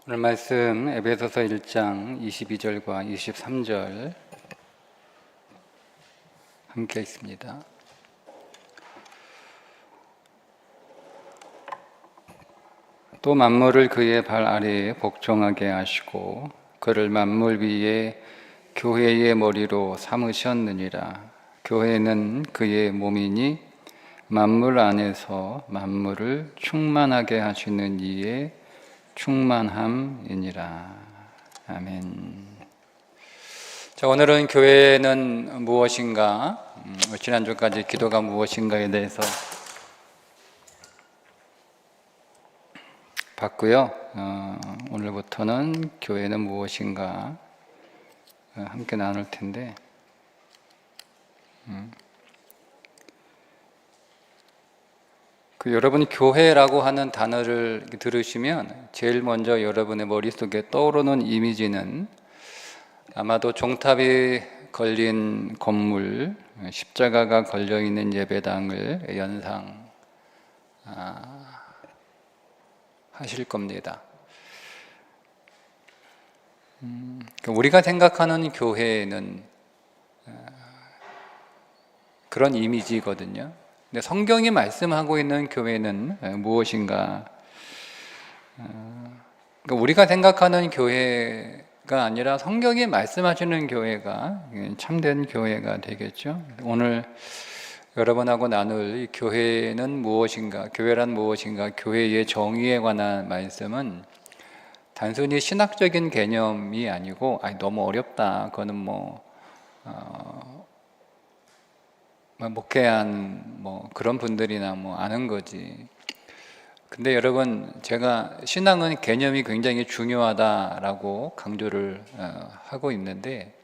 오늘 말씀 에베소서 1장 22절과 23절 함께 있습니다. 또 만물을 그의 발 아래에 복종하게 하시고 그를 만물 위에 교회의 머리로 삼으셨느니라. 교회는 그의 몸이니 만물 안에서 만물을 충만하게 하시는 이의 충만함이니라. 아멘. 자, 오늘은 교회는 무엇인가? 지난주까지 기도가 무엇인가에 대해서 봤고요. 오늘부터는 교회는 무엇인가 함께 나눌 텐데, 여러분이 교회라고 하는 단어를 들으시면 제일 먼저 여러분의 머릿속에 떠오르는 이미지는 아마도 종탑이 걸린 건물, 십자가가 걸려있는 예배당을 하실 겁니다. 우리가 생각하는 교회는 그런 이미지거든요. 근데 성경이 말씀하고 있는 교회는 무엇인가? 우리가 생각하는 교회가 아니라 성경이 말씀하시는 교회가 참된 교회가 되겠죠. 오늘 여러분하고 나눌 이 교회는 무엇인가? 교회란 무엇인가? 교회의 정의에 관한 말씀은 단순히 신학적인 개념이 아니고 너무 어렵다. 그거는 목회한 그런 분들이나 아는 거지. 근데 여러분, 제가 신앙은 개념이 굉장히 중요하다라고 강조를 하고 있는데,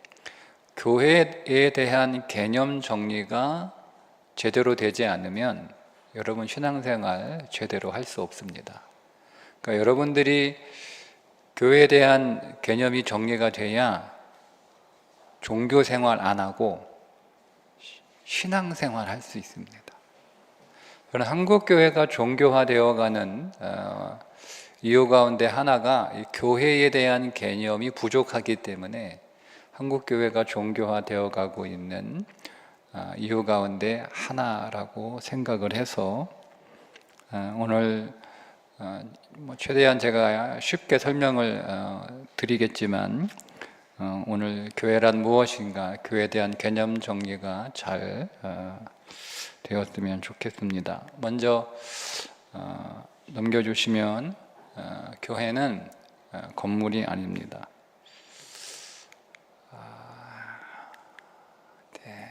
교회에 대한 개념 정리가 제대로 되지 않으면 여러분 신앙생활 제대로 할 수 없습니다. 그러니까 여러분들이 교회에 대한 개념이 정리가 돼야 종교생활 안 하고 신앙생활 할 수 있습니다. 저는 한국교회가 종교화되어가는 이유 가운데 하나가 이 교회에 대한 개념이 부족하기 때문에 한국교회가 종교화되어 가고 있는 이유 가운데 하나라고 생각을 해서 오늘 최대한 제가 쉽게 설명을 드리겠지만 오늘 교회란 무엇인가, 교회에 대한 개념 정리가 잘 되었으면 좋겠습니다. 먼저 넘겨주시면 교회는 건물이 아닙니다. 네.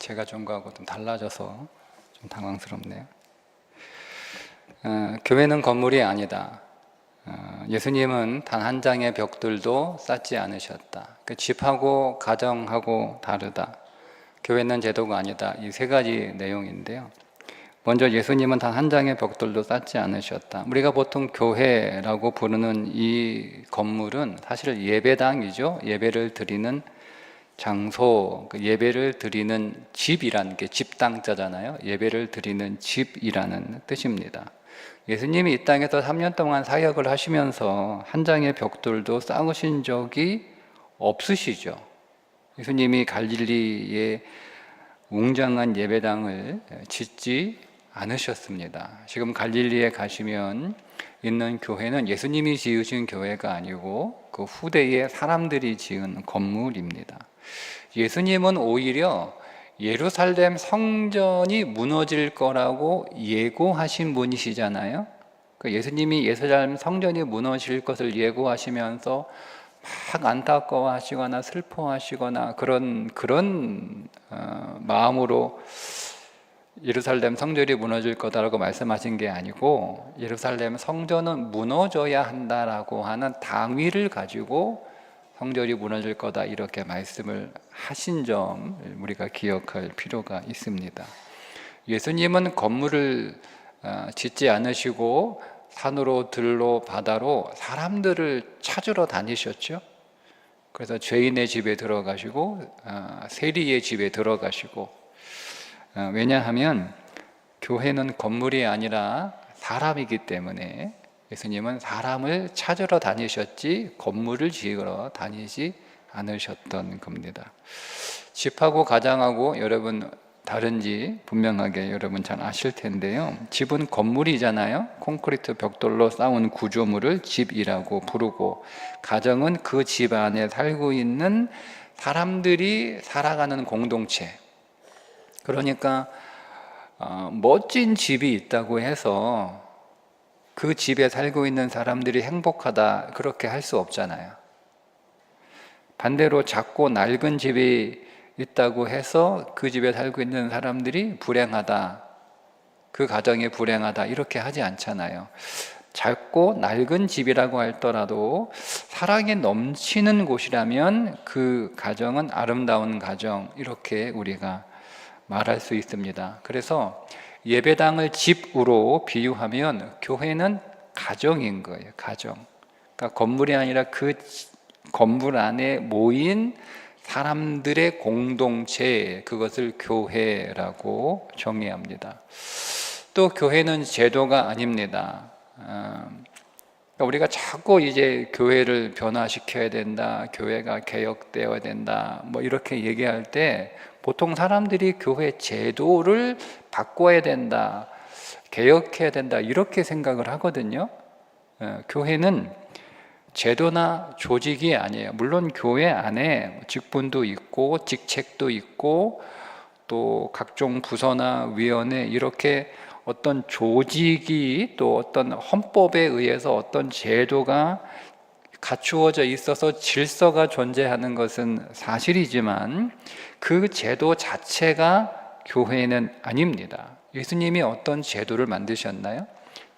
제가 전과하고 좀 달라져서 좀 당황스럽네요. 교회는 건물이 아니다. 예수님은 단 한 장의 벽돌도 쌓지 않으셨다. 집하고 가정하고 다르다. 교회는 제도가 아니다. 이 세 가지 내용인데요. 먼저 예수님은 단 한 장의 벽돌도 쌓지 않으셨다. 우리가 보통 교회라고 부르는 이 건물은 사실 예배당이죠. 예배를 드리는 장소, 예배를 드리는 집이라는 게 집당자잖아요. 예배를 드리는 집이라는 뜻입니다. 예수님이 이 땅에서 3년 동안 사역을 하시면서 한 장의 벽돌도 쌓으신 적이 없으시죠. 예수님이 갈릴리에 웅장한 예배당을 짓지 않으셨습니다. 지금 갈릴리에 가시면 있는 교회는 예수님이 지으신 교회가 아니고 그 후대의 사람들이 지은 건물입니다. 예수님은 오히려 예루살렘 성전이 무너질 거라고 예고하신 분이시잖아요. 예수님이 예루살렘 성전이 무너질 것을 예고하시면서 막 안타까워하시거나 슬퍼하시거나 그런 마음으로 예루살렘 성전이 무너질 거다라고 말씀하신 게 아니고 예루살렘 성전은 무너져야 한다라고 하는 당위를 가지고 성전이 무너질 거다 이렇게 말씀을 하신 점 우리가 기억할 필요가 있습니다. 예수님은 건물을 짓지 않으시고 산으로 들로 바다로 사람들을 찾으러 다니셨죠. 그래서 죄인의 집에 들어가시고 세리의 집에 들어가시고 왜냐하면 교회는 건물이 아니라 사람이기 때문에 예수님은 사람을 찾으러 다니셨지 건물을 지으러 다니지 않으셨던 겁니다. 집하고 가정하고 여러분 다른지 분명하게 여러분 잘 아실 텐데요. 집은 건물이잖아요. 콘크리트 벽돌로 쌓은 구조물을 집이라고 부르고, 가정은 그 집 안에 살고 있는 사람들이 살아가는 공동체. 그러니까 멋진 집이 있다고 해서 그 집에 살고 있는 사람들이 행복하다 그렇게 할 수 없잖아요. 반대로 작고 낡은 집이 있다고 해서 그 집에 살고 있는 사람들이 불행하다, 그 가정이 불행하다 이렇게 하지 않잖아요. 작고 낡은 집이라고 할더라도 사랑이 넘치는 곳이라면 그 가정은 아름다운 가정, 이렇게 우리가 말할 수 있습니다. 그래서 예배당을 집으로 비유하면 교회는 가정인 거예요. 가정. 그러니까 건물이 아니라 그 건물 안에 모인 사람들의 공동체, 그것을 교회라고 정의합니다. 또 교회는 제도가 아닙니다. 그러니까 우리가 자꾸 이제 교회를 변화시켜야 된다, 교회가 개혁되어야 된다, 뭐 이렇게 얘기할 때 보통 사람들이 교회 제도를 바꿔야 된다, 개혁해야 된다 이렇게 생각을 하거든요. 교회는 제도나 조직이 아니에요. 물론 교회 안에 직분도 있고 직책도 있고 또 각종 부서나 위원회, 이렇게 어떤 조직이 또 어떤 헌법에 의해서 어떤 제도가 갖추어져 있어서 질서가 존재하는 것은 사실이지만 그 제도 자체가 교회는 아닙니다. 예수님이 어떤 제도를 만드셨나요?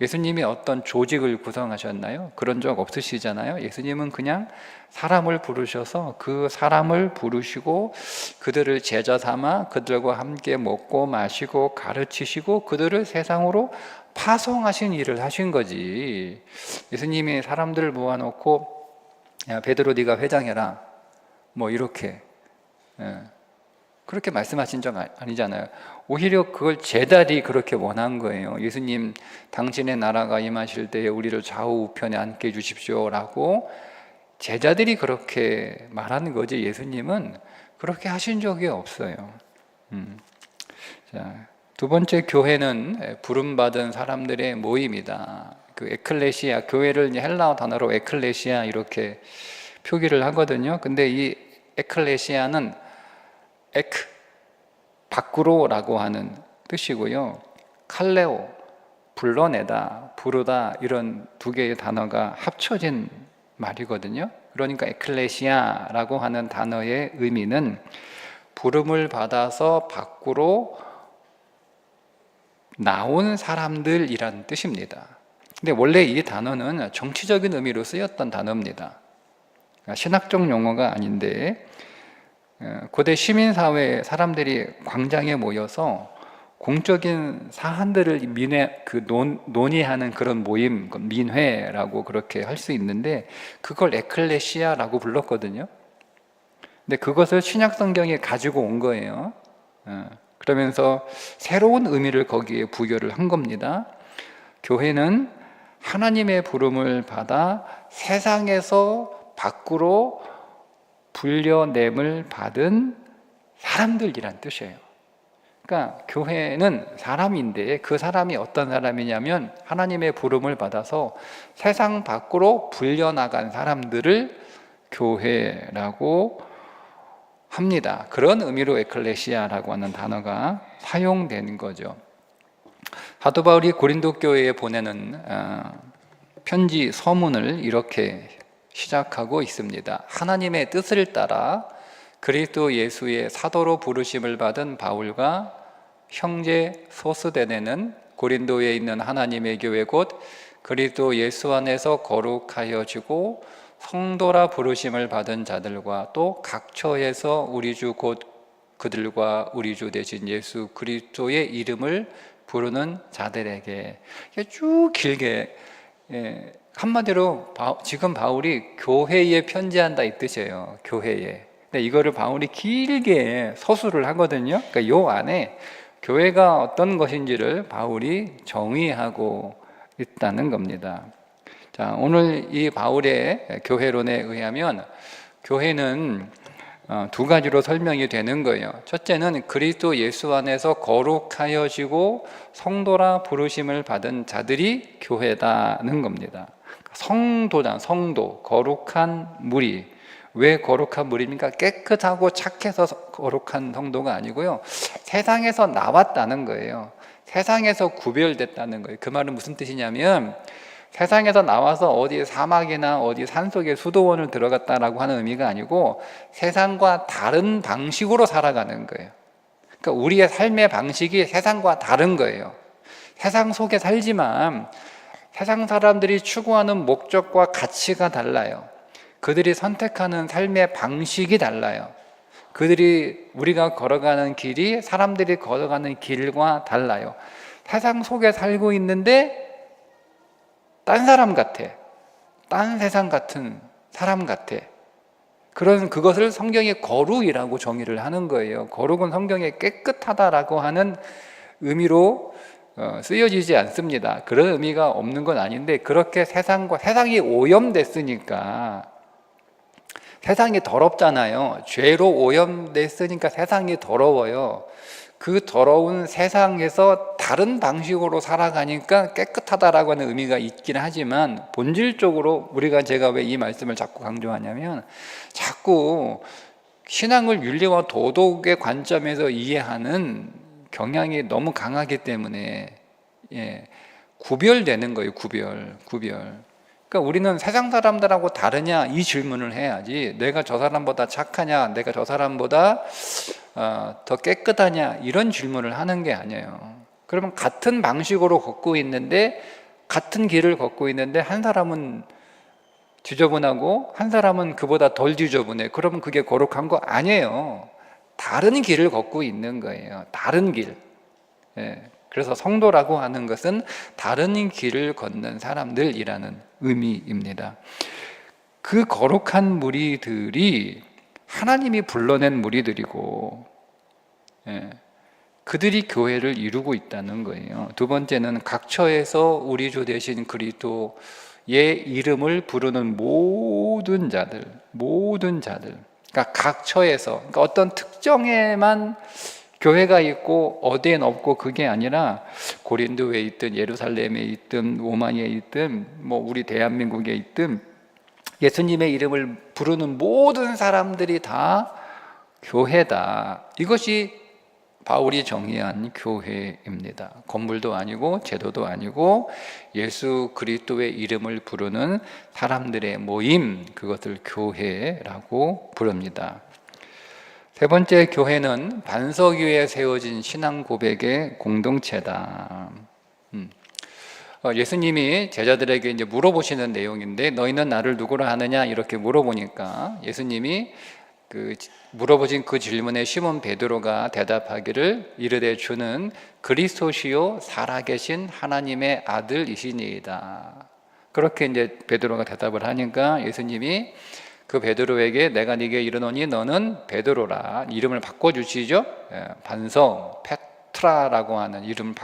예수님이 어떤 조직을 구성하셨나요? 그런 적 없으시잖아요. 예수님은 그냥 사람을 부르셔서 그 사람을 부르시고 그들을 제자 삼아 그들과 함께 먹고 마시고 가르치시고 그들을 세상으로 파송하신 일을 하신 거지. 예수님이 사람들을 모아놓고 야 베드로 네가 회장해라 뭐 이렇게 그렇게 말씀하신 적 아니잖아요. 오히려 그걸 제자들이 그렇게 원한 거예요. 예수님, 당신의 나라가 임하실 때에 우리를 좌우 우편에 앉게 해주십시오 라고 제자들이 그렇게 말하는 거지, 예수님은 그렇게 하신 적이 없어요. 자, 두 번째, 교회는 부름받은 사람들의 모임이다. 그 에클레시아, 교회를 헬라어 단어로 에클레시아 이렇게 표기를 하거든요. 근데 이 에클레시아는 에크, 밖으로라고 하는 뜻이고요. 칼레오, 불러내다, 부르다, 이런 두 개의 단어가 합쳐진 말이거든요. 그러니까 에클레시아라고 하는 단어의 의미는 부름을 받아서 밖으로 나온 사람들이란 뜻입니다. 근데 원래 이 단어는 정치적인 의미로 쓰였던 단어입니다. 신학적 용어가 아닌데 고대 시민사회 사람들이 광장에 모여서 공적인 사안들을 논의하는 그런 모임, 민회라고 그렇게 할 수 있는데 그걸 에클레시아라고 불렀거든요. 근데 그것을 신약 성경에 가지고 온 거예요. 그러면서 새로운 의미를 거기에 부여를 한 겁니다. 교회는 하나님의 부름을 받아 세상에서 밖으로 불려냄을 받은 사람들이란 뜻이에요. 그러니까 교회는 사람인데 그 사람이 어떤 사람이냐면 하나님의 부름을 받아서 세상 밖으로 불려나간 사람들을 교회라고 합니다. 그런 의미로 에클레시아라고 하는 단어가 사용된 거죠. 사도 바울이 고린도 교회에 보내는 편지 서문을 이렇게 시작하고 있습니다. 하나님의 뜻을 따라 그리스도 예수의 사도로 부르심을 받은 바울과 형제 소스데네는 고린도에 있는 하나님의 교회 곧 그리스도 예수 안에서 거룩하여지고 성도라 부르심을 받은 자들과 또 각처에서 우리 주 곧 그들과 우리 주 되신 예수 그리스도의 이름을 부르는 자들에게, 쭉 길게, 한마디로 지금 바울이 교회에 편지한다 이 뜻이에요. 교회에. 근데 이거를 바울이 길게 서술을 하거든요. 그러니까 요 안에 교회가 어떤 것인지를 바울이 정의하고 있다는 겁니다. 자, 오늘 이 바울의 교회론에 의하면 교회는 두 가지로 설명이 되는 거예요. 첫째는 그리스도 예수 안에서 거룩하여지고 성도라 부르심을 받은 자들이 교회다는 겁니다. 성도다, 성도, 거룩한 무리. 왜 거룩한 무리입니까? 깨끗하고 착해서 거룩한 성도가 아니고요, 세상에서 나왔다는 거예요. 세상에서 구별됐다는 거예요. 그 말은 무슨 뜻이냐면, 세상에서 나와서 어디 사막이나 어디 산속에 수도원을 들어갔다라고 하는 의미가 아니고 세상과 다른 방식으로 살아가는 거예요. 그러니까 우리의 삶의 방식이 세상과 다른 거예요. 세상 속에 살지만 세상 사람들이 추구하는 목적과 가치가 달라요. 그들이 선택하는 삶의 방식이 달라요. 우리가 걸어가는 길이 사람들이 걸어가는 길과 달라요. 세상 속에 살고 있는데 딴 사람 같아. 딴 세상 같은 사람 같아. 그것을 성경이 거룩이라고 정의를 하는 거예요. 거룩은 성경에 깨끗하다라고 하는 의미로 쓰여지지 않습니다. 그런 의미가 없는 건 아닌데, 그렇게 세상이 오염됐으니까, 세상이 더럽잖아요. 죄로 오염됐으니까 세상이 더러워요. 그 더러운 세상에서 다른 방식으로 살아가니까 깨끗하다라고 하는 의미가 있긴 하지만, 본질적으로 제가 왜 이 말씀을 자꾸 강조하냐면, 자꾸 신앙을 윤리와 도덕의 관점에서 이해하는 경향이 너무 강하기 때문에 구별되는 거예요. 구별. 그러니까 우리는 세상 사람들하고 다르냐 이 질문을 해야지, 내가 저 사람보다 착하냐, 내가 저 사람보다 더 깨끗하냐 이런 질문을 하는 게 아니에요. 그러면 같은 방식으로 같은 길을 걷고 있는데 한 사람은 지저분하고 한 사람은 그보다 덜 지저분해. 그러면 그게 거룩한 거 아니에요. 다른 길을 걷고 있는 거예요. 다른 길. 그래서 성도라고 하는 것은 다른 길을 걷는 사람들이라는 의미입니다. 그 거룩한 무리들이 하나님이 불러낸 무리들이고, 그들이 교회를 이루고 있다는 거예요. 두 번째는 각처에서 우리 주 되신 그리스도의 이름을 부르는 모든 자들. 그러니까 각처에서, 그러니까 어떤 특정에만 교회가 있고 어디엔 없고, 그게 아니라 고린도에 있든 예루살렘에 있든 로마에 있든 우리 대한민국에 있든 예수님의 이름을 부르는 모든 사람들이 다 교회다. 이것이 바울이 정의한 교회입니다. 건물도 아니고 제도도 아니고 예수 그리스도의 이름을 부르는 사람들의 모임, 그것을 교회라고 부릅니다. 세 번째, 교회는 반석 위에 세워진 신앙 고백의 공동체다. 예수님이 제자들에게 이제 물어보시는 내용인데, 너희는 나를 누구라 하느냐 이렇게 물어보니까 예수님이 물어보신 그 질문에 시몬 베드로가 대답하기를 이르되 주는 그리스도시요 살아계신 하나님의 아들이시니이다. 그렇게 이제 베드로가 대답을 하니까 예수님이 그 베드로에게 내가 네게 이르노니 너는 베드로라, 이름을 바꿔주시죠. 반석 페트라라고 하는 이름을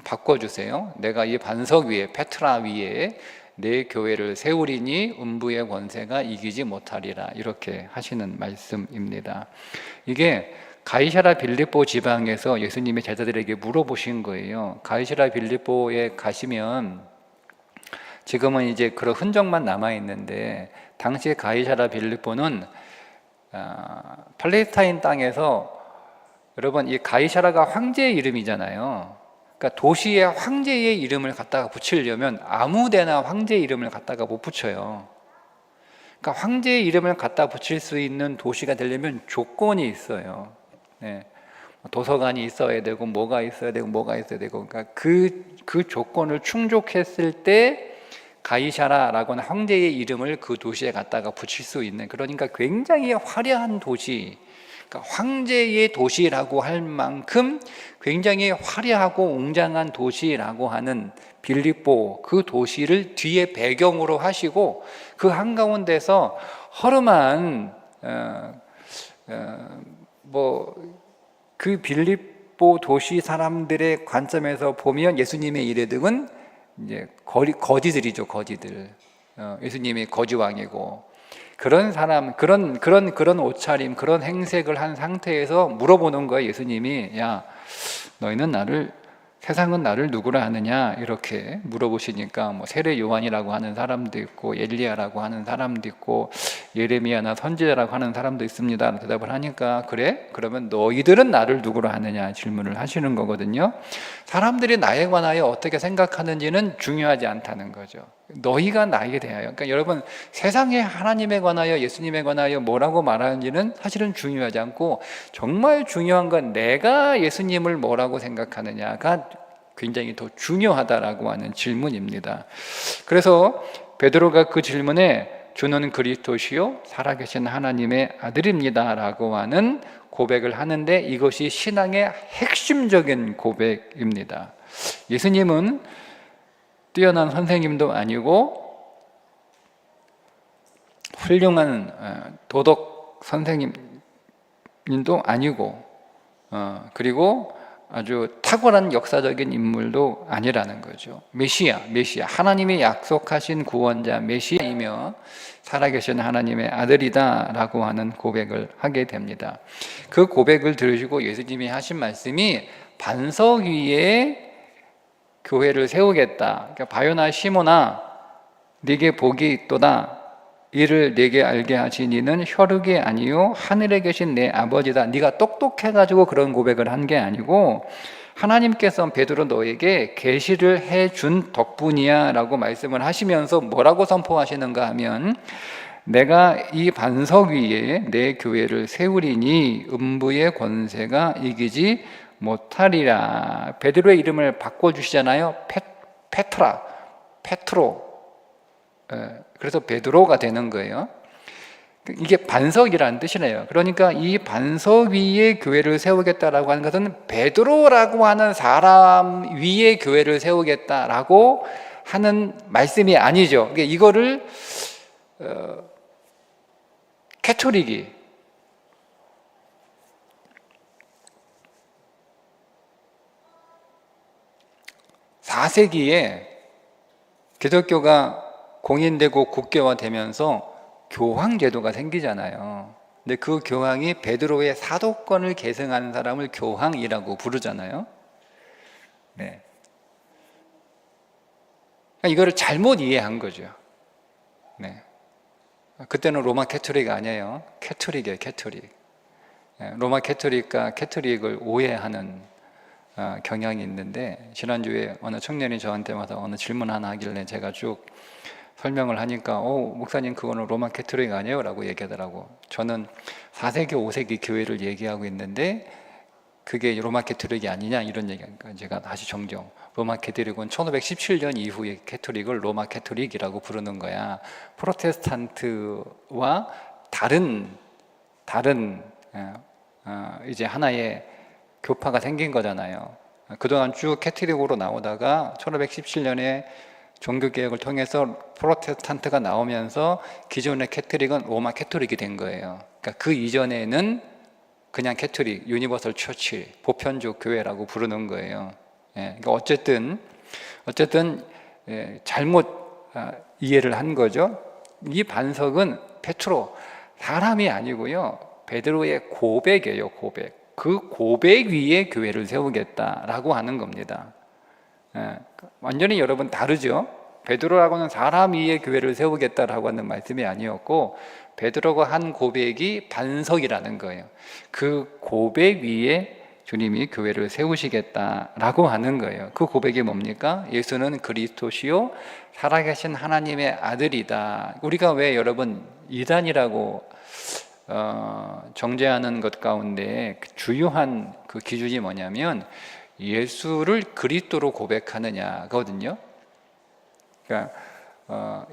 바꿔주세요. 내가 이 반석 위에, 페트라 위에 내 교회를 세우리니 음부의 권세가 이기지 못하리라, 이렇게 하시는 말씀입니다. 이게 가이사랴 빌립보 지방에서 예수님의 제자들에게 물어보신 거예요. 가이사랴 빌립보에 가시면 지금은 이제 그런 흔적만 남아 있는데, 당시 가이사랴 빌립보는 팔레스타인 땅에서, 여러분 이 가이사랴가 황제의 이름이잖아요. 그러니까 도시에 황제의 이름을 갖다가 붙이려면 아무데나 황제의 이름을 갖다가 못 붙여요. 그러니까 황제의 이름을 갖다 붙일 수 있는 도시가 되려면 조건이 있어요. 도서관이 있어야 되고 뭐가 있어야 되고 그러니까 그 조건을 충족했을 때 가이사라라고 하는 황제의 이름을 그 도시에 갖다가 붙일 수 있는, 그러니까 굉장히 화려한 도시, 그러니까 황제의 도시라고 할 만큼 굉장히 화려하고 웅장한 도시라고 하는 빌립보, 그 도시를 뒤에 배경으로 하시고 그 한가운데서 허름한 그 빌립보 빌립보 도시 사람들의 관점에서 보면 예수님의 이레등은 이제 거지들이죠, 거지들. 예수님이 거지왕이고 그런 사람, 그런 옷차림, 그런 행색을 한 상태에서 물어보는 거예요. 예수님이 야, 너희는 세상은 나를 누구라 하느냐 이렇게 물어보시니까 뭐 세례 요한이라고 하는 사람도 있고 엘리야라고 하는 사람도 있고 예레미야나 선지자라고 하는 사람도 있습니다. 대답을 하니까 그래? 그러면 너희들은 나를 누구라 하느냐 질문을 하시는 거거든요. 사람들이 나에 관하여 어떻게 생각하는지는 중요하지 않다는 거죠. 너희가 나에 대하여, 그러니까 여러분 세상에 하나님에 관하여 예수님에 관하여 뭐라고 말하는지는 사실은 중요하지 않고 정말 중요한 건 내가 예수님을 뭐라고 생각하느냐가 굉장히 더 중요하다라고 하는 질문입니다. 그래서 베드로가 그 질문에 주는 그리스도시요 살아계신 하나님의 아들입니다 라고 하는 고백을 하는데 이것이 신앙의 핵심적인 고백입니다. 예수님은 뛰어난 선생님도 아니고 훌륭한 도덕 선생님도 아니고 그리고 아주 탁월한 역사적인 인물도 아니라는 거죠. 메시아, 하나님이 약속하신 구원자 메시아이며 살아계신 하나님의 아들이다 라고 하는 고백을 하게 됩니다. 그 고백을 들으시고 예수님이 하신 말씀이 반석 위에 교회를 세우겠다. 그러니까 바요나 시몬아 네게 복이 있도다. 이를 네게 알게 하신 이는 혈육이 아니요 하늘에 계신 내 아버지다. 네가 똑똑해가지고 그런 고백을 한 게 아니고 하나님께서 베드로 너에게 계시를 해준 덕분이야 라고 말씀을 하시면서 뭐라고 선포하시는가 하면 내가 이 반석 위에 내 교회를 세우리니 음부의 권세가 이기지 못하리라. 베드로의 이름을 바꿔주시잖아요. 페트로. 그래서 베드로가 되는 거예요. 이게 반석이라는 뜻이네요. 그러니까 이 반석 위에 교회를 세우겠다라고 하는 것은 베드로라고 하는 사람 위에 교회를 세우겠다라고 하는 말씀이 아니죠. 그러니까 이거를 캐톨릭이 4세기에 기독교가 공인되고 국교화되면서 교황 제도가 생기잖아요. 근데 그 교황이 베드로의 사도권을 계승한 사람을 교황이라고 부르잖아요. 네. 그러니까 이거를 잘못 이해한 거죠. 네. 그때는 로마 캐토릭이 아니에요. 캐토릭이에요, 캐토릭. 로마 캐토릭과 캐토릭을 오해하는 경향이 있는데, 지난주에 어느 청년이 저한테 와서 어느 질문 하나 하길래 제가 쭉 설명을 하니까 목사님 그거는 로마 캐토릭 아니에요? 라고 얘기하더라고. 저는 4세기 5세기 교회를 얘기하고 있는데 그게 로마 캐토릭이 아니냐 이런 얘기하니까 제가 다시 정정. 로마 캐토릭은 1517년 이후의 캐토릭을 로마 캐토릭이라고 부르는 거야. 프로테스탄트와 다른 이제 하나의 교파가 생긴 거잖아요. 그동안 쭉 캐토릭으로 나오다가 1517년에 종교개혁을 통해서 프로테스탄트가 나오면서 기존의 캐토릭은 로마 캐토릭이 된 거예요. 그러니까 그 이전에는 그냥 캐토릭, 유니버설 처치, 보편적 교회라고 부르는 거예요. 그러니까 어쨌든 잘못 이해를 한 거죠. 이 반석은 페트로, 사람이 아니고요. 베드로의 고백이에요, 고백. 그 고백 위에 교회를 세우겠다라고 하는 겁니다. 완전히 여러분 다르죠? 베드로라고는 사람 위에 교회를 세우겠다라고 하는 말씀이 아니었고 베드로가 한 고백이 반석이라는 거예요. 그 고백 위에 주님이 교회를 세우시겠다라고 하는 거예요. 그 고백이 뭡니까? 예수는 그리스도시요 살아계신 하나님의 아들이다. 우리가 왜 여러분 이단이라고 정죄하는 것 가운데 주요한 그 기준이 뭐냐면 예수를 그리스도로 고백하느냐거든요. 그러니까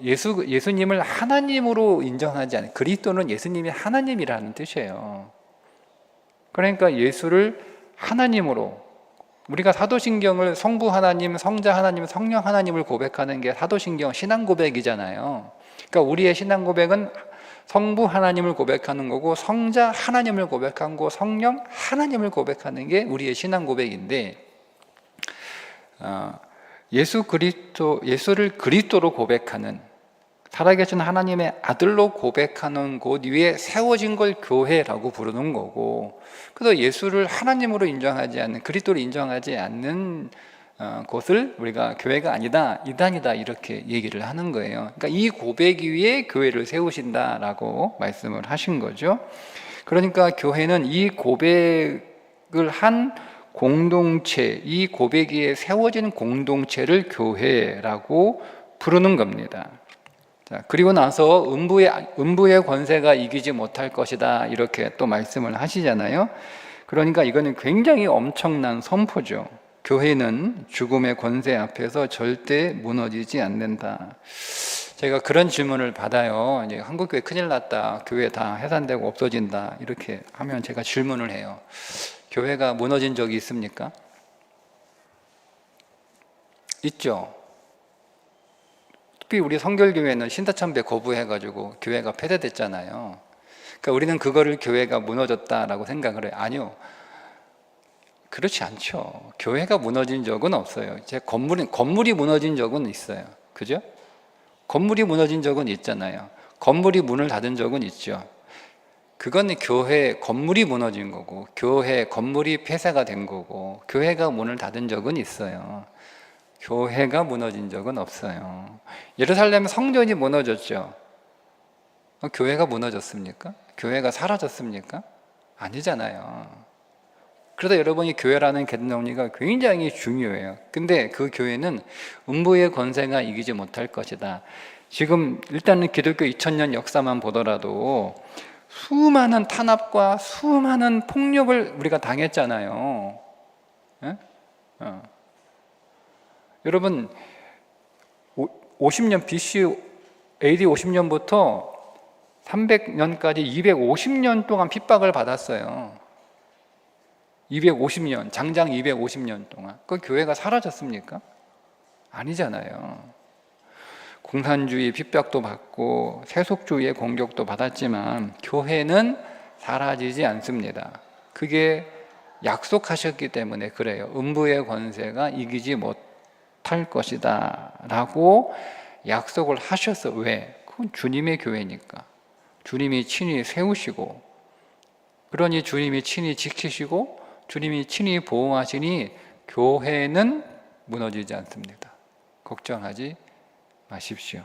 예수님을 하나님으로 인정하지 않아요. 그리스도는 예수님이 하나님이라는 뜻이에요. 그러니까 예수를 하나님으로, 우리가 사도신경을 성부 하나님, 성자 하나님, 성령 하나님을 고백하는 게 사도신경 신앙 고백이잖아요. 그러니까 우리의 신앙 고백은 성부 하나님을 고백하는 거고, 성자 하나님을 고백하는 거고, 성령 하나님을 고백하는 게 우리의 신앙 고백인데, 예수를 그리스도로 고백하는, 살아계신 하나님의 아들로 고백하는 곳 위에 세워진 걸 교회라고 부르는 거고, 그래서 예수를 하나님으로 인정하지 않는, 그리스도로 인정하지 않는 곳을 우리가 교회가 아니다, 이단이다, 이렇게 얘기를 하는 거예요. 그러니까 이 고백 위에 교회를 세우신다라고 말씀을 하신 거죠. 그러니까 교회는 이 고백을 한 공동체, 이 고백 위에 세워진 공동체를 교회라고 부르는 겁니다. 자, 그리고 나서 음부의 권세가 이기지 못할 것이다, 이렇게 또 말씀을 하시잖아요. 그러니까 이거는 굉장히 엄청난 선포죠. 교회는 죽음의 권세 앞에서 절대 무너지지 않는다. 제가 그런 질문을 받아요. 이제 한국교회 큰일 났다, 교회 다 해산되고 없어진다, 이렇게 하면 제가 질문을 해요. 교회가 무너진 적이 있습니까? 있죠. 특히 우리 성결교회는 신사참배 거부해가지고 교회가 폐쇄됐잖아요. 그러니까 우리는 그거를 교회가 무너졌다라고 생각을 해요. 아니요, 그렇지 않죠. 교회가 무너진 적은 없어요. 제 건물이 무너진 적은 있어요. 그죠? 건물이 무너진 적은 있잖아요. 건물이 문을 닫은 적은 있죠. 그건 교회 건물이 무너진 거고, 교회 건물이 폐쇄가 된 거고, 교회가 문을 닫은 적은 있어요. 교회가 무너진 적은 없어요. 예루살렘 성전이 무너졌죠. 교회가 무너졌습니까? 교회가 사라졌습니까? 아니잖아요. 그래서 여러분이 교회라는 개념리가 굉장히 중요해요. 근데 그 교회는 음부의 권세가 이기지 못할 것이다. 지금 일단은 기독교 2000년 역사만 보더라도 수많은 탄압과 수많은 폭력을 우리가 당했잖아요. 예? 여러분, 50년 BC AD 50년부터 300년까지 250년 동안 핍박을 받았어요. 250년, 장장 250년 동안. 그 교회가 사라졌습니까? 아니잖아요. 공산주의 핍박도 받고 세속주의의 공격도 받았지만 교회는 사라지지 않습니다. 그게 약속하셨기 때문에 그래요. 음부의 권세가 이기지 못할 것이다 라고 약속을 하셨어. 왜? 그건 주님의 교회니까. 주님이 친히 세우시고, 그러니 주님이 친히 지키시고, 주님이 친히 보호하시니 교회는 무너지지 않습니다. 걱정하지 마십시오.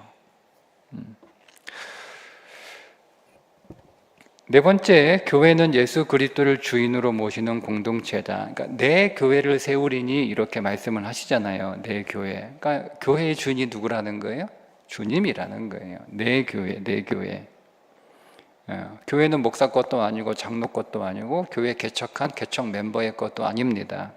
네 번째, 교회는 예수 그리스도를 주인으로 모시는 공동체다. 그러니까 내 교회를 세우리니 이렇게 말씀을 하시잖아요. 내 교회. 그러니까 교회의 주인이 누구라는 거예요? 주님이라는 거예요. 내 교회, 내 교회. 교회는 목사 것도 아니고 장로 것도 아니고 교회 개척한 개척 멤버의 것도 아닙니다.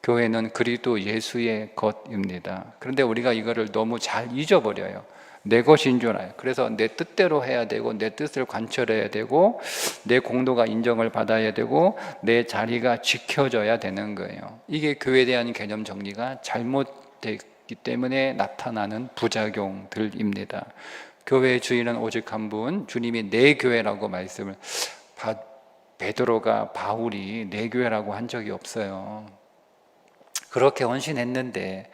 교회는 그리스도 예수의 것입니다. 그런데 우리가 이거를 너무 잘 잊어버려요. 내 것인 줄 알아요. 그래서 내 뜻대로 해야 되고, 내 뜻을 관철해야 되고, 내 공로가 인정을 받아야 되고, 내 자리가 지켜져야 되는 거예요. 이게 교회에 대한 개념 정리가 잘못됐기 때문에 나타나는 부작용들입니다. 교회의 주인은 오직 한 분, 주님이 내 교회라고 말씀을, 베드로가, 바울이 내 교회라고 한 적이 없어요. 그렇게 헌신했는데,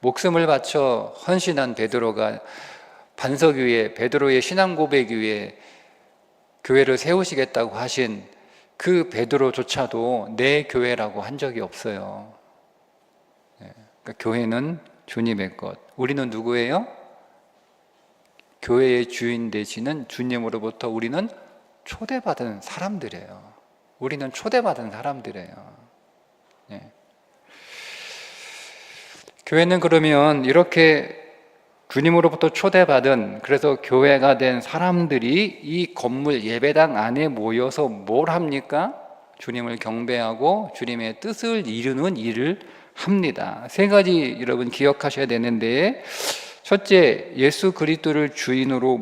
목숨을 바쳐 헌신한 베드로가 반석 위에, 베드로의 신앙 고백 위에 교회를 세우시겠다고 하신 그 베드로조차도 내 교회라고 한 적이 없어요. 그러니까 교회는 주님의 것. 우리는 누구예요? 교회의 주인 되시는 주님으로부터 우리는 초대받은 사람들이에요. 우리는 초대받은 사람들이에요. 교회는 그러면 이렇게 주님으로부터 초대받은, 그래서 교회가 된 사람들이 이 건물 예배당 안에 모여서 뭘 합니까? 주님을 경배하고 주님의 뜻을 이루는 일을 합니다. 세 가지 여러분 기억하셔야 되는데, 첫째, 예수 그리스도를 주인으로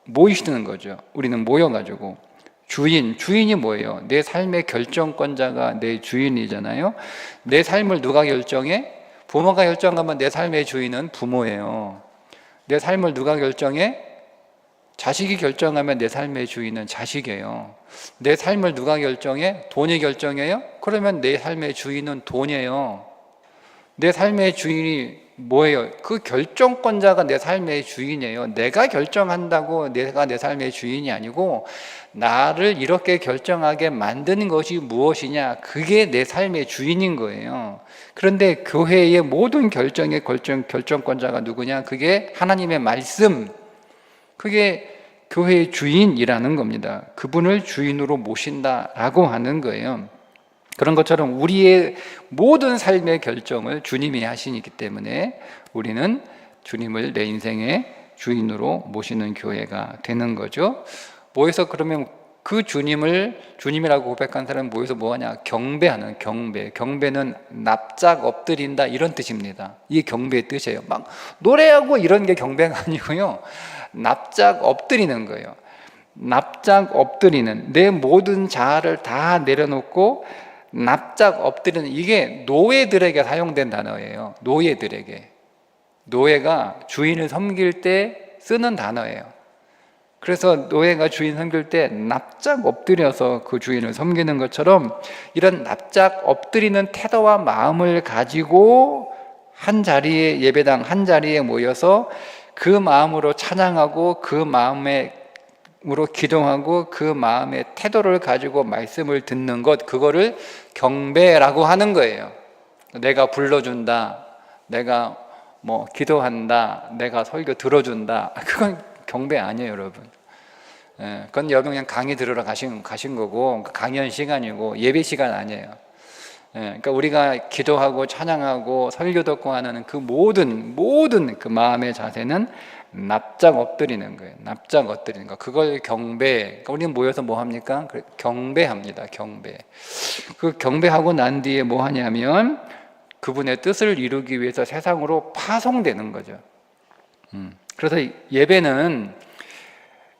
모이시는 거죠. 우리는 모여가지고. 주인이 뭐예요? 내 삶의 결정권자가 내 주인이잖아요. 내 삶을 누가 결정해? 부모가 결정하면 내 삶의 주인은 부모예요. 내 삶을 누가 결정해? 자식이 결정하면 내 삶의 주인은 자식이에요. 내 삶을 누가 결정해? 돈이 결정해요? 그러면 내 삶의 주인은 돈이에요. 내 삶의 주인이 뭐예요? 그 결정권자가 내 삶의 주인이에요. 내가 결정한다고 내가 내 삶의 주인이 아니고 나를 이렇게 결정하게 만드는 것이 무엇이냐? 그게 내 삶의 주인인 거예요. 그런데 교회의 모든 결정의 결정권자가 누구냐? 그게 하나님의 말씀. 그게 교회의 주인이라는 겁니다. 그분을 주인으로 모신다라고 하는 거예요. 그런 것처럼 우리의 모든 삶의 결정을 주님이 하시기 때문에 우리는 주님을 내 인생의 주인으로 모시는 교회가 되는 거죠. 모여서 그러면 그 주님을 주님이라고 고백한 사람은 모여서 뭐하냐? 경배하는 경배. 경배는 납작 엎드린다 이런 뜻입니다. 이게 경배의 뜻이에요. 막 노래하고 이런 게 경배가 아니고요. 납작 엎드리는 거예요. 납작 엎드리는, 내 모든 자아를 다 내려놓고 납작 엎드리는, 이게 노예들에게 사용된 단어예요. 노예들에게. 노예가 주인을 섬길 때 쓰는 단어예요. 그래서 노예가 주인 섬길 때 납작 엎드려서 그 주인을 섬기는 것처럼 이런 납작 엎드리는 태도와 마음을 가지고 한 자리에, 예배당 한 자리에 모여서 그 마음으로 찬양하고 그 마음으로 기도하고 그 마음의 태도를 가지고 말씀을 듣는 것, 그거를 경배라고 하는 거예요. 내가 불러준다, 내가 뭐 기도한다, 내가 설교 들어준다, 그건 경배 아니에요, 여러분. 그건 여러분 그냥 강의 들으러 가신 거고, 강연 시간이고 예배 시간 아니에요. 그러니까 우리가 기도하고 찬양하고 설교 듣고 하는 그 모든 그 마음의 자세는 납작 엎드리는 거예요. 납작 엎드리는 거. 그걸 경배. 그러니까 우리는 모여서 뭐 합니까? 경배합니다. 경배. 그 경배하고 난 뒤에 뭐 하냐면 그분의 뜻을 이루기 위해서 세상으로 파송되는 거죠. 그래서 예배는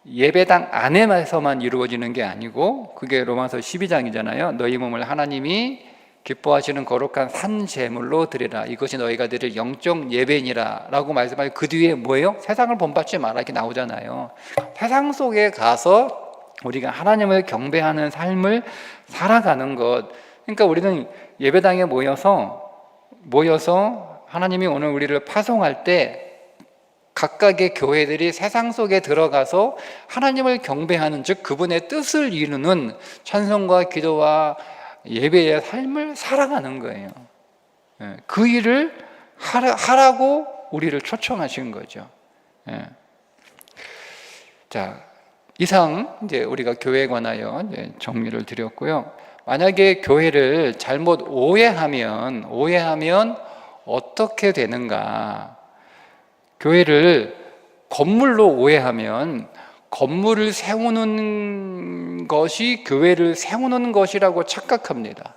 예배당 안에서만 이루어지는 게 아니고, 그게 로마서 12장이잖아요. 너희 몸을 하나님이 기뻐하시는 거룩한 산 제물로 드리라. 이것이 너희가 드릴 영적 예배니라 라고 말씀하시고, 그 뒤에 뭐예요? 세상을 본받지 마라 이렇게 나오잖아요. 세상 속에 가서 우리가 하나님을 경배하는 삶을 살아가는 것. 그러니까 우리는 예배당에 모여서 하나님이 오늘 우리를 파송할 때 각각의 교회들이 세상 속에 들어가서 하나님을 경배하는, 즉 그분의 뜻을 이루는 찬송과 기도와 예배의 삶을 살아가는 거예요. 그 일을 하라고 우리를 초청하신 거죠. 자, 이상 이제 우리가 교회에 관하여 이제 정리를 드렸고요. 만약에 교회를 잘못 오해하면 어떻게 되는가? 교회를 건물로 오해하면 건물을 세우는 것이 교회를 세우는 것이라고 착각합니다.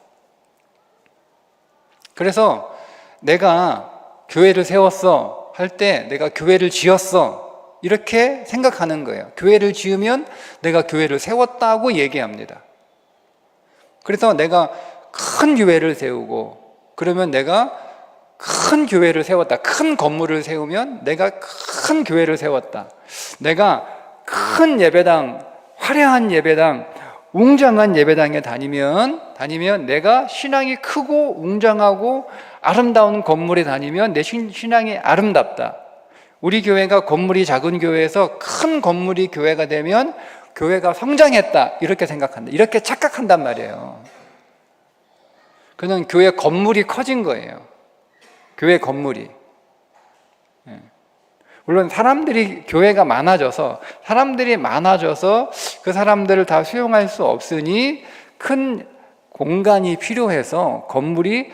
그래서 내가 교회를 세웠어 할 때 내가 교회를 지었어 이렇게 생각하는 거예요. 교회를 지으면 내가 교회를 세웠다고 얘기합니다. 그래서 내가 큰 교회를 세우고 그러면 내가 큰 교회를 세웠다. 큰 건물을 세우면 내가 큰 교회를 세웠다. 내가 큰 예배당, 화려한 예배당, 웅장한 예배당에 다니면 내가 신앙이 크고 웅장하고 아름다운 건물에 다니면 내 신앙이 아름답다. 우리 교회가 건물이 작은 교회에서 큰 건물이 교회가 되면 교회가 성장했다. 이렇게 생각한다. 이렇게 착각한단 말이에요. 그냥 교회 건물이 커진 거예요. 교회 건물이. 물론 교회가 많아져서 그 사람들을 다 수용할 수 없으니 큰 공간이 필요해서 건물이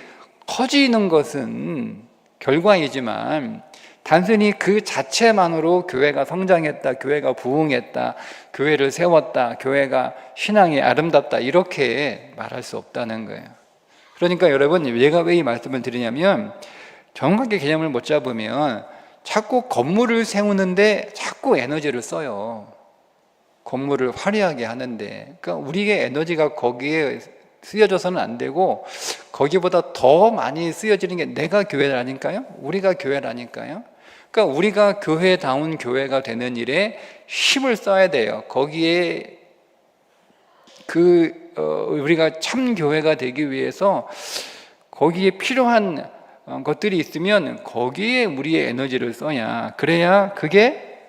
커지는 것은 결과이지만 단순히 그 자체만으로 교회가 성장했다, 교회가 부흥했다, 교회를 세웠다, 교회가 신앙이 아름답다 이렇게 말할 수 없다는 거예요. 그러니까 여러분, 제가 왜 이 말씀을 드리냐면 정확하게 개념을 못 잡으면 자꾸 건물을 세우는데 자꾸 에너지를 써요. 건물을 화려하게 하는데. 그러니까 우리의 에너지가 거기에 쓰여져서는 안 되고 거기보다 더 많이 쓰여지는 게 내가 교회라니까요. 우리가 교회라니까요. 그러니까 우리가 교회다운 교회가 되는 일에 힘을 써야 돼요. 거기에 우리가 참 교회가 되기 위해서 거기에 필요한 것들이 있으면 거기에 우리의 에너지를 써야, 그래야 그게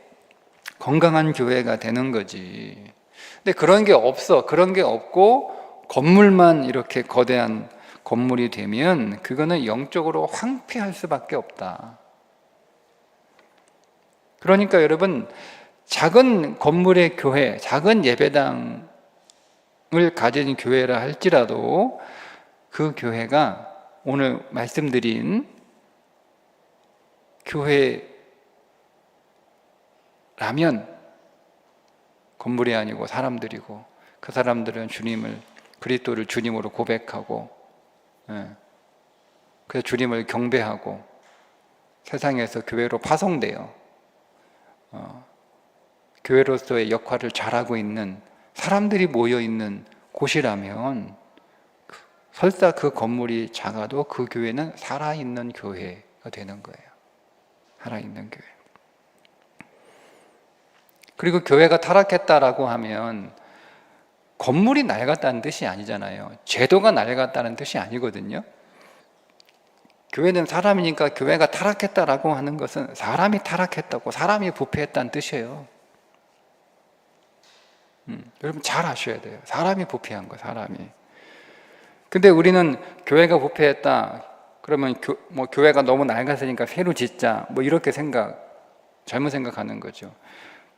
건강한 교회가 되는 거지. 근데 그런 게 없어. 그런 게 없고 건물만 이렇게 거대한 건물이 되면 그거는 영적으로 황폐할 수밖에 없다. 그러니까 여러분, 작은 건물의 교회, 작은 예배당을 가진 교회라 할지라도 그 교회가 오늘 말씀드린 교회라면 건물이 아니고 사람들이고, 그 사람들은 그리스도를 주님으로 고백하고, 그래서 주님을 경배하고 세상에서 교회로 파송돼요. 교회로서의 역할을 잘하고 있는 사람들이 모여있는 곳이라면 설사 그 건물이 작아도 그 교회는 살아있는 교회가 되는 거예요. 살아있는 교회. 그리고 교회가 타락했다라고 하면 건물이 낡았다는 뜻이 아니잖아요. 제도가 낡았다는 뜻이 아니거든요. 교회는 사람이니까 교회가 타락했다라고 하는 것은 사람이 타락했다고, 사람이 부패했다는 뜻이에요. 여러분 잘 아셔야 돼요. 사람이 부패한 거예요, 사람이. 근데 우리는 교회가 부패했다 그러면 교회가 너무 낡았으니까 새로 짓자, 이렇게 잘못 생각하는 거죠.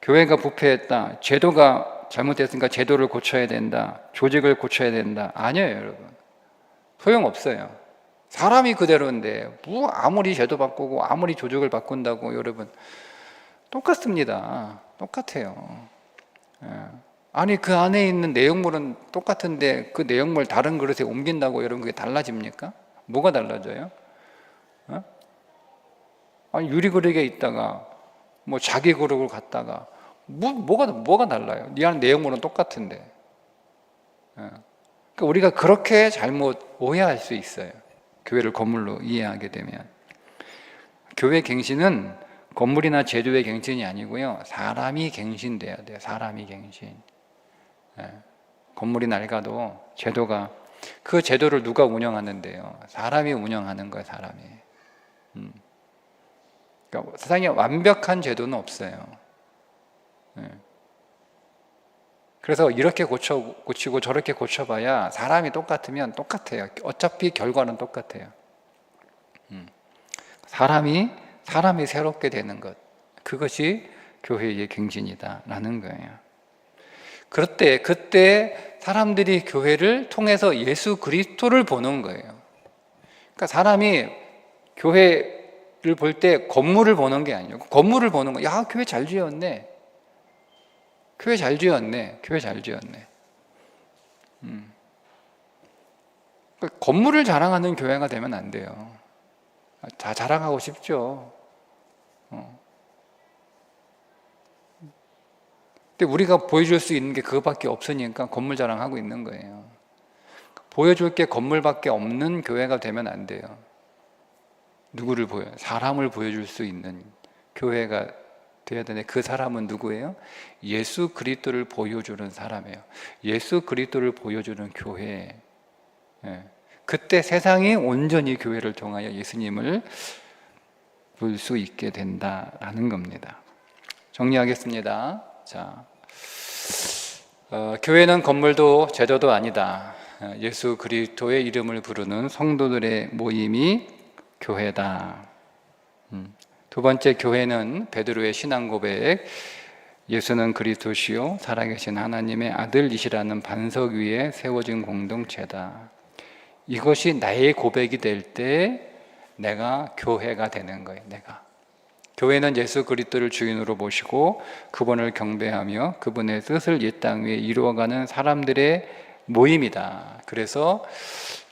교회가 부패했다, 제도가 잘못됐으니까 제도를 고쳐야 된다, 조직을 고쳐야 된다. 아니에요, 여러분. 소용없어요. 사람이 그대로인데 아무리 제도 바꾸고 아무리 조직을 바꾼다고 여러분 똑같습니다. 똑같아요. 아니 그 안에 있는 내용물은 똑같은데 그 내용물 다른 그릇에 옮긴다고 여러분 그게 달라집니까? 뭐가 달라져요? 아니 유리 그릇에 있다가 자기 그릇을 갖다가 뭐가 달라요? 이 안에 내용물은 똑같은데. 그러니까 우리가 그렇게 잘못 오해할 수 있어요. 교회를 건물로 이해하게 되면. 교회 갱신은 건물이나 제도의 갱신이 아니고요, 사람이 갱신돼야 돼요. 사람이 갱신. 건물이 낡아도 그 제도를 누가 운영하는데요? 사람이 운영하는 거예요. 사람이. 그러니까 세상에 완벽한 제도는 없어요. 그래서 이렇게 고치고 저렇게 고쳐봐야 사람이 똑같으면 똑같아요. 어차피 결과는 똑같아요. 사람이 새롭게 되는 것, 그것이 교회의 갱신이다라는 거예요. 그때 사람들이 교회를 통해서 예수 그리스도를 보는 거예요. 그러니까 사람이 교회를 볼 때 건물을 보는 게 아니에요. 건물을 보는 거예요. 야, 교회 잘 지었네. 교회 잘 지었네. 건물을 자랑하는 교회가 되면 안 돼요. 다 자랑하고 싶죠. 근데 우리가 보여줄 수 있는 게 그거밖에 없으니까 건물 자랑하고 있는 거예요. 보여줄 게 건물밖에 없는 교회가 되면 안 돼요. 누구를 사람을 보여줄 수 있는 교회가 되어야 되는데, 그 사람은 누구예요? 예수 그리스도를 보여주는 사람이에요. 예수 그리스도를 보여주는 교회. 그때 세상이 온전히 교회를 통하여 예수님을 볼 수 있게 된다라는 겁니다. 정리하겠습니다. 자, 교회는 건물도 제도도 아니다. 예수 그리스도의 이름을 부르는 성도들의 모임이 교회다. 두 번째, 교회는 베드로의 신앙 고백, 예수는 그리스도시요 살아계신 하나님의 아들이시라는 반석 위에 세워진 공동체다. 이것이 나의 고백이 될 때 내가 교회가 되는 거예요. 교회는 예수 그리스도를 주인으로 모시고 그분을 경배하며 그분의 뜻을 이 땅 위에 이루어가는 사람들의 모임이다. 그래서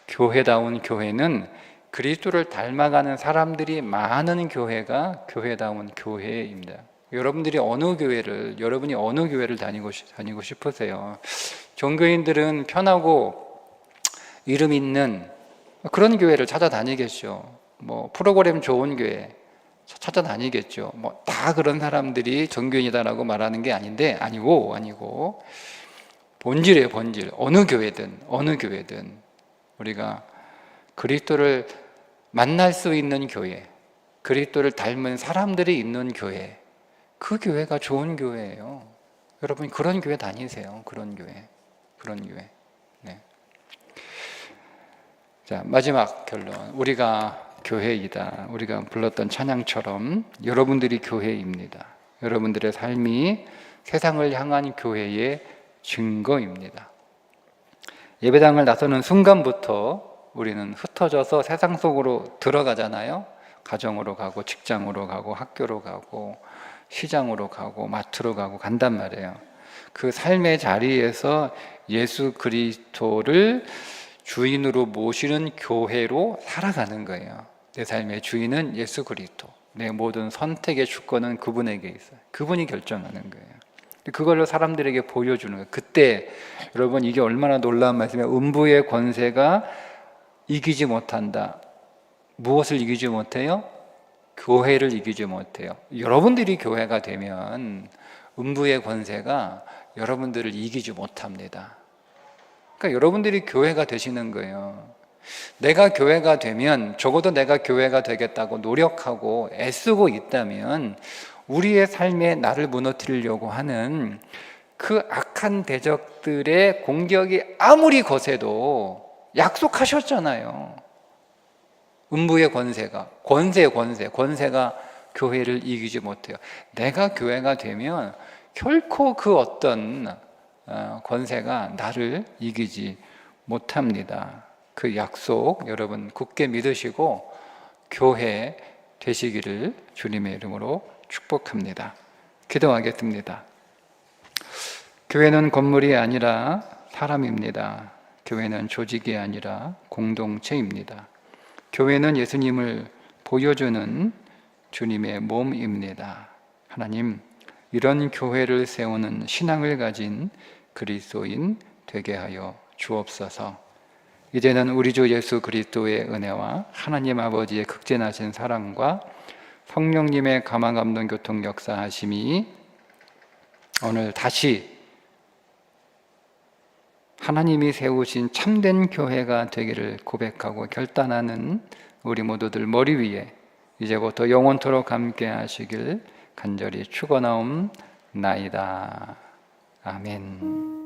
교회다운 교회는 그리스도를 닮아가는 사람들이 많은 교회가 교회다운 교회입니다. 여러분이 어느 교회를 다니고 싶으세요? 종교인들은 편하고 이름 있는 그런 교회를 찾아다니겠죠. 프로그램 좋은 교회, 찾아다니겠죠. 뭐 다 그런 사람들이 종교인이다라고 말하는 게 아닌데, 아니고 본질이에요. 본질. 어느 교회든 우리가 그리스도를 만날 수 있는 교회, 그리스도를 닮은 사람들이 있는 교회, 그 교회가 좋은 교회예요. 여러분 그런 교회 다니세요. 그런 교회. 네. 자, 마지막 결론. 우리가 교회이다. 우리가 불렀던 찬양처럼 여러분들이 교회입니다. 여러분들의 삶이 세상을 향한 교회의 증거입니다. 예배당을 나서는 순간부터 우리는 흩어져서 세상 속으로 들어가잖아요. 가정으로 가고, 직장으로 가고, 학교로 가고, 시장으로 가고, 마트로 가고 간단 말이에요. 그 삶의 자리에서 예수 그리스도를 주인으로 모시는 교회로 살아가는 거예요. 내 삶의 주인은 예수 그리스도. 내 모든 선택의 주권은 그분에게 있어요. 그분이 결정하는 거예요. 그걸로 사람들에게 보여주는 거예요. 그때 여러분 이게 얼마나 놀라운 말씀이에요. 음부의 권세가 이기지 못한다. 무엇을 이기지 못해요? 교회를 이기지 못해요. 여러분들이 교회가 되면 음부의 권세가 여러분들을 이기지 못합니다. 그러니까 여러분들이 교회가 되시는 거예요. 내가 교회가 되면, 적어도 내가 교회가 되겠다고 노력하고 애쓰고 있다면 우리의 삶에 나를 무너뜨리려고 하는 그 악한 대적들의 공격이 아무리 거세도 약속하셨잖아요. 음부의 권세가 교회를 이기지 못해요. 내가 교회가 되면 결코 그 어떤 권세가 나를 이기지 못합니다. 그 약속 여러분 굳게 믿으시고 교회 되시기를 주님의 이름으로 축복합니다. 기도하겠습니다. 교회는 건물이 아니라 사람입니다. 교회는 조직이 아니라 공동체입니다. 교회는 예수님을 보여주는 주님의 몸입니다. 하나님, 이런 교회를 세우는 신앙을 가진 그리스도인 되게 하여 주옵소서. 이제는 우리 주 예수 그리스도의 은혜와 하나님 아버지의 극진하신 사랑과 성령님의 감화 감동 교통 역사하심이 오늘 다시 하나님이 세우신 참된 교회가 되기를 고백하고 결단하는 우리 모두들 머리 위에 이제부터 영원토록 함께 하시길 간절히 축원하옵나이다. 아멘.